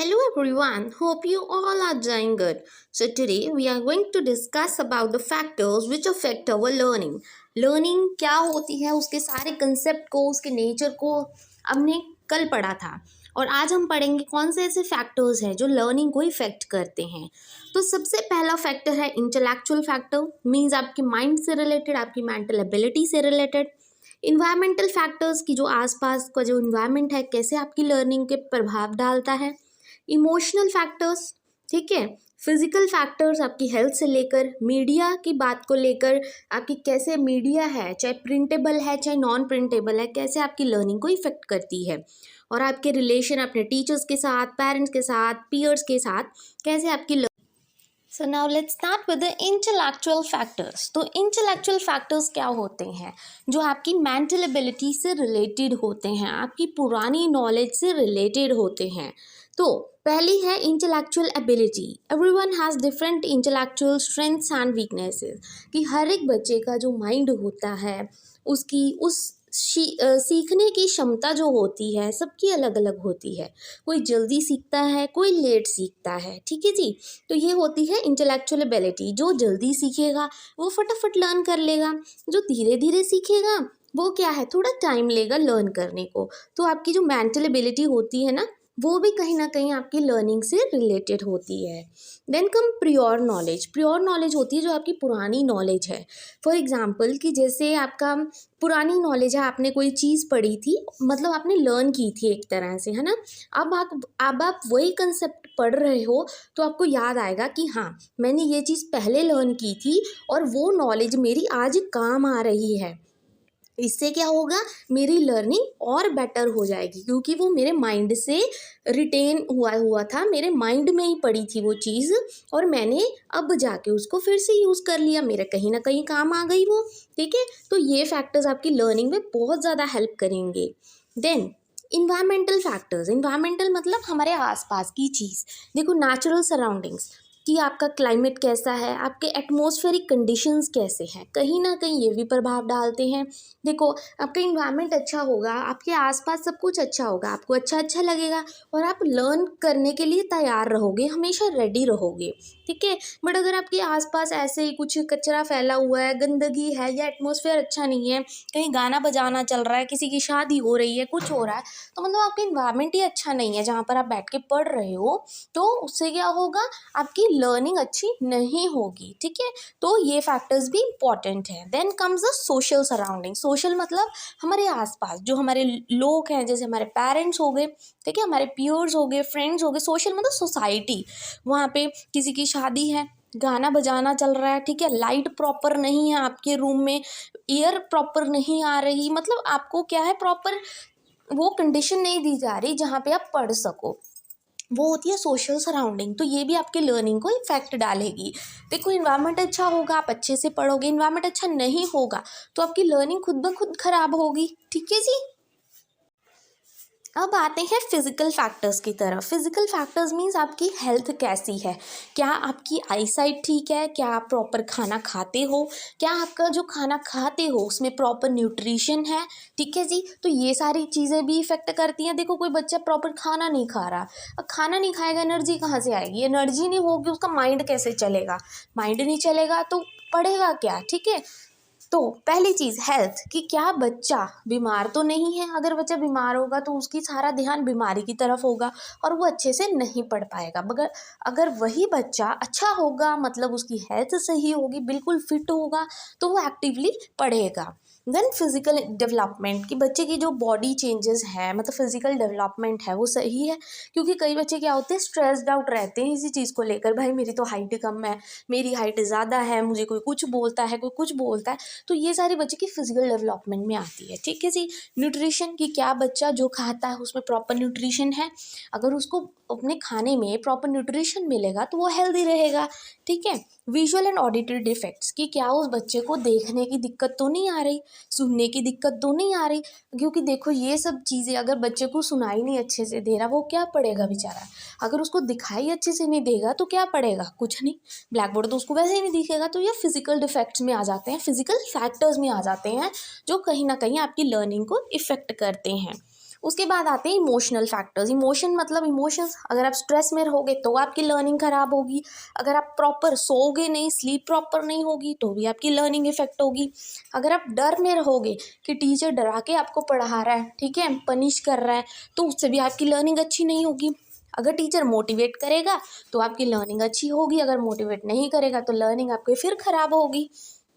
Hello everyone, hope you all are doing good. So today we are going to discuss about the factors which affect our learning. Learning क्या होती है, उसके सारे concept को, उसके nature को हमने कल पढ़ा था और आज हम पढ़ेंगे कौन से ऐसे फैक्टर्स हैं जो लर्निंग को इफेक्ट करते हैं। तो सबसे पहला फैक्टर है इंटेलेक्चुअल फैक्टर, मीन्स आपके माइंड से रिलेटेड, आपकी मेंटल एबिलिटी से रिलेटेड। इन्वायरमेंटल फैक्टर्स की जो आसपास का जो इन्वायरमेंट है कैसे आपकी लर्निंग के प्रभाव डालता है। इमोशनल फैक्टर्स, ठीक है। फिजिकल फैक्टर्स आपकी हेल्थ से लेकर मीडिया की बात को लेकर, आपकी कैसे मीडिया है, चाहे प्रिंटेबल है चाहे नॉन प्रिंटेबल है, कैसे आपकी लर्निंग को इफेक्ट करती है। और आपके रिलेशन अपने टीचर्स के साथ, पेरेंट्स के साथ, पीयर्स के साथ कैसे आपकी। So now let's start with the intellectual factors. तो इंटेलेक्चुअल फैक्टर्स क्या होते हैं? जो आपकी मेंटल एबिलिटी से रिलेटेड होते हैं, आपकी पुरानी नॉलेज से रिलेटेड होते हैं। तो पहली है intellectual ability. Everyone has different intellectual strengths and weaknesses. कि हर एक बच्चे का जो माइंड होता है, उसकी सीखने की क्षमता जो होती है सबकी अलग अलग होती है। कोई जल्दी सीखता है, कोई लेट सीखता है, ठीक है जी। तो ये होती है इंटेलेक्चुअल एबिलिटी। जो जल्दी सीखेगा वो फटाफट लर्न कर लेगा, जो धीरे धीरे सीखेगा वो क्या है, थोड़ा टाइम लेगा लर्न करने को। तो आपकी जो मेंटल एबिलिटी होती है ना, वो भी कहीं ना कहीं आपकी लर्निंग से रिलेटेड होती है। Then come pure knowledge. Pure knowledge होती है जो आपकी पुरानी नॉलेज है। फॉर एग्जांपल कि जैसे आपका पुरानी नॉलेज है, आपने कोई चीज़ पढ़ी थी, मतलब आपने लर्न की थी एक तरह से, है ना। अब आप वही कंसेप्ट पढ़ रहे हो तो आपको याद आएगा कि हाँ, मैंने ये चीज़ पहले लर्न की थी और वो नॉलेज मेरी आज काम आ रही है। इससे क्या होगा, मेरी लर्निंग और बेटर हो जाएगी क्योंकि वो मेरे माइंड से रिटेन हुआ था, मेरे माइंड में ही पड़ी थी वो चीज़ और मैंने अब जाके उसको फिर से यूज़ कर लिया, मेरे कहीं ना कहीं काम आ गई वो, ठीक है। तो ये फैक्टर्स आपकी लर्निंग में बहुत ज़्यादा हेल्प करेंगे। Then environmental factors. इन्वायरमेंटल मतलब हमारे आसपास की चीज़। देखो, नेचुरल सराउंडिंग्स कि आपका क्लाइमेट कैसा है, आपके एटमॉस्फेरिक कंडीशंस कैसे हैं, कहीं ना कहीं ये भी प्रभाव डालते हैं। देखो, आपका इन्वायरमेंट अच्छा होगा, आपके आसपास सब कुछ अच्छा होगा, आपको अच्छा लगेगा और आप लर्न करने के लिए तैयार रहोगे, हमेशा रेडी रहोगे, ठीक है। बट अगर आपके आसपास ऐसे ही कुछ कचरा फैला हुआ है, गंदगी है या एटमॉस्फेयर अच्छा नहीं है, कहीं गाना बजाना चल रहा है, किसी की शादी हो रही है, कुछ हो रहा है, तो मतलब आपका इन्वायरमेंट ही अच्छा नहीं है जहाँ पर आप बैठ के पढ़ रहे हो, तो उससे क्या होगा, आपकी लर्निंग अच्छी नहीं होगी, ठीक है। तो ये फैक्टर्स भी इंपॉर्टेंट है। Then comes the social surrounding. Social मतलब हमारे आसपास जो हमारे लोग हैं, जैसे हमारे पेरेंट्स हो गए, ठीक है, हमारे पीयर्स हो गए, फ्रेंड्स हो गए। सोशल मतलब सोसाइटी। वहाँ पे किसी की शादी है, गाना बजाना चल रहा है, ठीक है, लाइट प्रॉपर नहीं है आपके रूम में, एयर प्रॉपर नहीं आ रही, मतलब आपको क्या है, प्रॉपर वो कंडीशन नहीं दी जा रही जहाँ पे आप पढ़ सको, वो होती है सोशल सराउंडिंग। तो ये भी आपके लर्निंग को इफेक्ट डालेगी। देखो, इन्वायरमेंट अच्छा होगा आप अच्छे से पढ़ोगे, इन्वायरमेंट अच्छा नहीं होगा तो आपकी लर्निंग खुद ब खुद खराब होगी, ठीक है जी। अब आते हैं फिजिकल फैक्टर्स की तरफ। फिजिकल फैक्टर्स मीन्स आपकी हेल्थ कैसी है, क्या आपकी आई साइट ठीक है, क्या आप प्रॉपर खाना खाते हो, क्या आपका जो खाना खाते हो उसमें प्रॉपर न्यूट्रिशन है, ठीक है जी। तो ये सारी चीज़ें भी इफेक्ट करती हैं। देखो, कोई बच्चा प्रॉपर खाना नहीं खा रहा, अब खाना नहीं खाएगा, एनर्जी कहाँ से आएगी, एनर्जी नहीं होगी, उसका माइंड कैसे चलेगा, माइंड नहीं चलेगा तो पढ़ेगा क्या, ठीक है। तो पहली चीज़ हेल्थ, कि क्या बच्चा बीमार तो नहीं है। अगर बच्चा बीमार होगा तो उसकी सारा ध्यान बीमारी की तरफ होगा और वो अच्छे से नहीं पढ़ पाएगा। मगर अगर वही बच्चा अच्छा होगा, मतलब उसकी हेल्थ सही होगी, बिल्कुल फिट होगा, तो वो एक्टिवली पढ़ेगा। देन फिजिकल डेवलपमेंट, कि बच्चे की जो बॉडी चेंजेस है, मतलब फिजिकल डेवलपमेंट है वो सही है। क्योंकि कई बच्चे क्या होते हैं, स्ट्रेस्ड आउट रहते हैं इसी चीज़ को लेकर, भाई मेरी तो हाइट कम है, मेरी हाइट ज़्यादा है, मुझे कोई कुछ बोलता है, कोई कुछ बोलता है। तो ये सारी बच्चे की फिजिकल डेवलपमेंट में आती है, ठीक है जी। न्यूट्रिशन, की क्या बच्चा जो खाता है उसमें प्रॉपर न्यूट्रिशन है। अगर उसको अपने खाने में प्रॉपर न्यूट्रिशन मिलेगा तो वो हेल्दी रहेगा, ठीक है। विजुअल एंड ऑडिटरी डिफेक्ट्स, कि क्या उस बच्चे को देखने की दिक्कत तो नहीं आ रही, सुनने की दिक्कत तो नहीं आ रही। क्योंकि देखो, ये सब चीज़ें अगर बच्चे को सुनाई नहीं अच्छे से दे रहा, वो क्या पढ़ेगा बेचारा। अगर उसको दिखाई अच्छे से नहीं देगा तो क्या पढ़ेगा, कुछ नहीं, ब्लैक बोर्ड तो उसको वैसे ही नहीं दिखेगा। तो ये फिजिकल डिफेक्ट्स में आ जाते हैं, फिजिकल फैक्टर्स में आ जाते हैं, जो कहीं ना कहीं आपकी लर्निंग को इफ़ेक्ट करते हैं। उसके बाद आते हैं इमोशनल फैक्टर्स। इमोशन मतलब इमोशंस, अगर आप स्ट्रेस में रहोगे तो आपकी लर्निंग खराब होगी, अगर आप प्रॉपर सोओगे नहीं, स्लीप प्रॉपर नहीं होगी तो भी आपकी लर्निंग इफेक्ट होगी, अगर आप डर में रहोगे कि टीचर डरा के आपको पढ़ा रहा है, ठीक है, पनिश कर रहा है, तो उससे भी आपकी लर्निंग अच्छी नहीं होगी। अगर टीचर मोटिवेट करेगा तो आपकी लर्निंग अच्छी होगी, अगर मोटिवेट नहीं करेगा तो लर्निंग आपकी फिर खराब होगी,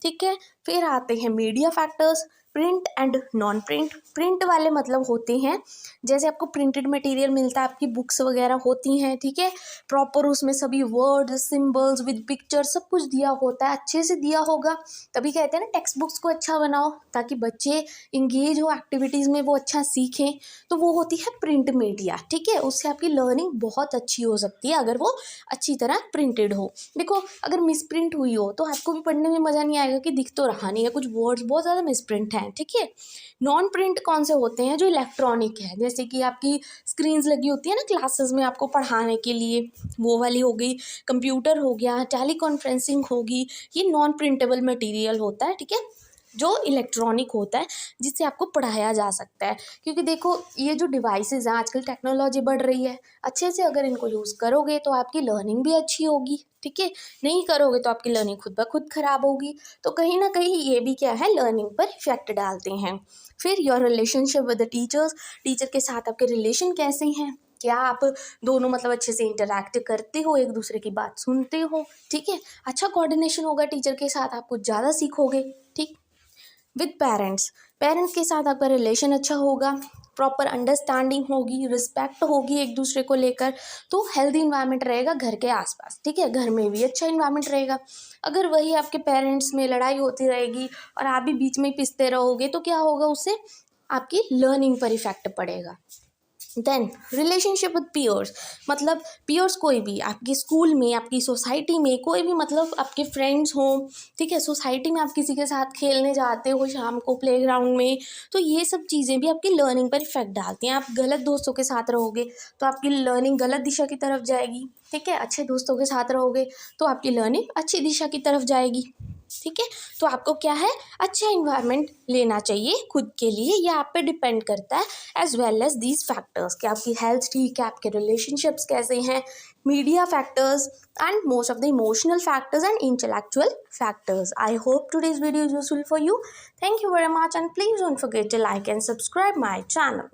ठीक है। फिर आते हैं media factors, print and non print. Print वाले मतलब होते हैं जैसे आपको प्रिंटेड मटेरियल मिलता है, आपकी बुक्स वगैरह होती हैं, ठीक है, प्रॉपर उसमें सभी वर्ड्स सिंबल्स विद पिक्चर सब कुछ दिया होता है, अच्छे से दिया होगा, तभी कहते हैं ना टेक्स्ट बुक्स को अच्छा बनाओ ताकि बच्चे इंगेज हो एक्टिविटीज़ में, वो अच्छा सीखें। तो वो होती है प्रिंट मीडिया, ठीक है, उससे आपकी लर्निंग बहुत अच्छी हो सकती है अगर वो अच्छी तरह प्रिंटेड हो। देखो अगर मिसप्रिंट हुई हो तो आपको भी पढ़ने में मज़ा नहीं आएगा कि दिख तो रहा नहीं है, कुछ वर्ड्स बहुत ज़्यादा मिसप्रिंट हैं, ठीक है। नॉन प्रिंट कौन से होते हैं, जो इलेक्ट्रॉनिक है, जैसे कि आपकी स्क्रीन्स लगी होती है ना क्लासेस में आपको पढ़ाने के लिए, वो वाली हो गई, कंप्यूटर हो गया, टेली कॉन्फ्रेंसिंग होगी, ये नॉन प्रिंटेबल मटेरियल होता है, ठीक है, जो इलेक्ट्रॉनिक होता है जिससे आपको पढ़ाया जा सकता है। क्योंकि देखो ये जो डिवाइसेस हैं, आजकल टेक्नोलॉजी बढ़ रही है, अच्छे से अगर इनको यूज़ करोगे तो आपकी लर्निंग भी अच्छी होगी, ठीक है, नहीं करोगे तो आपकी लर्निंग खुद ब खुद खराब होगी। तो कहीं ना कहीं ये भी क्या है, लर्निंग पर इफेक्ट डालते हैं। फिर your relationship with the teachers, teacher के साथ आपके रिलेशन कैसे हैं, क्या आप दोनों मतलब अच्छे से इंटरैक्ट करते हो, एक दूसरे की बात सुनते हो, ठीक है, अच्छा कोऑर्डिनेशन होगा टीचर के साथ, आप कुछ ज़्यादा सीखोगे, ठीक। विद पेरेंट्स, पेरेंट्स के साथ आपका रिलेशन अच्छा होगा, प्रॉपर अंडरस्टैंडिंग होगी, रिस्पेक्ट होगी एक दूसरे को लेकर, तो हेल्दी इन्वायरमेंट रहेगा घर के आसपास, ठीक है, घर में भी अच्छा इन्वायरमेंट रहेगा। अगर वही आपके पेरेंट्स में लड़ाई होती रहेगी और आप भी बीच में पिसते रहोगे तो क्या होगा, उससे आपकी लर्निंग पर इफेक्ट पड़ेगा। देन रिलेशनशिप विद पीयर्स, मतलब पीयर्स कोई भी आपके स्कूल में, आपकी सोसाइटी में कोई भी, मतलब आपके फ्रेंड्स हों, ठीक है, सोसाइटी में आप किसी के साथ खेलने जाते हो शाम को प्लेग्राउंड में, तो ये सब चीज़ें भी आपकी लर्निंग पर इफेक्ट डालती हैं। आप गलत दोस्तों के साथ रहोगे तो आपकी लर्निंग गलत दिशा की तरफ जाएगी, ठीक है, अच्छे दोस्तों के साथ रहोगे तो आपकी लर्निंग अच्छी दिशा की तरफ जाएगी, ठीक है। तो आपको क्या है, अच्छा इन्वायरमेंट लेना चाहिए खुद के लिए, ये आप पे डिपेंड करता है, as well as these factors, कि आपकी हेल्थ ठीक है, आपके रिलेशनशिप्स कैसे हैं, media factors and most of the emotional factors and intellectual factors. I hope today's video is useful for you. Thank you very much and please don't forget to like and subscribe my channel.